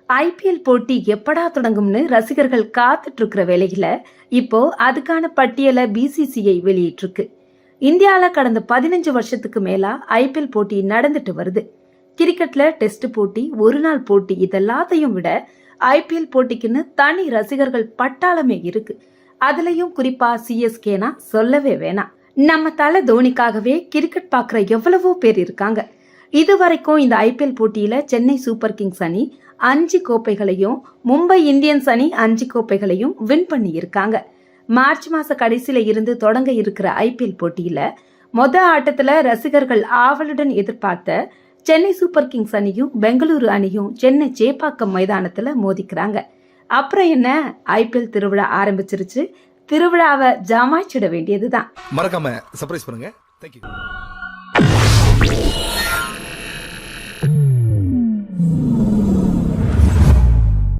IPL போட்டி எப்படா தொடங்கும்னு ரசிகர்கள் காத்துட்டு இருக்கிற வேளையில இப்போ அதுக்கான பட்டியலை பிசிசிஐ வெளியிட்டிருக்கு. இந்தியாவில் கடந்த 15 வருஷத்துக்கு மேலா ஐபிஎல் போட்டி நடந்துட்டு வருது. கிரிக்கெட்ல டெஸ்ட் போட்டி, ஒரு நாள் போட்டி இதெல்லாத்தையும் விட ஐபிஎல் போட்டிக்குன்னு தனி ரசிகர்கள் பட்டாளமே இருக்கு. அதுலயும் குறிப்பா சிஎஸ்கேனா சொல்லவே வேணாம். நம்ம தலை தோனிக்காகவே கிரிக்கெட் பார்க்குற எவ்வளவோ பேர் இருக்காங்க. இதுவரைக்கும் இந்த ஐபிஎல் போட்டியில சென்னை சூப்பர் கிங்ஸ் அணி 5 கோப்பைகளையும், மும்பை இந்தியன்ஸ் அணி 5 கோப்பைகளையும் வின் பண்ணி இருக்காங்க. மார்ச் மாச கடைசியில இருந்து தொடங்க இருக்கிற ஐபிஎல் போட்டியில ஆட்டத்துல ரசிகர்கள் ஆவலுடன் எதிர்பார்த்த சென்னை சூப்பர் கிங்ஸ் அணியும் பெங்களூரு அணியும் சென்னை சேப்பாக்கம் மைதானத்துல மோதிக்கிறாங்க. அப்புறம் என்ன, ஐபிஎல் திருவிழா ஆரம்பிச்சிருச்சு. திருவிழாவை ஜமாய்ச்சிட வேண்டியதுதான். மறக்காம சர்ப்ரைஸ் பண்ணுங்க. Thank you.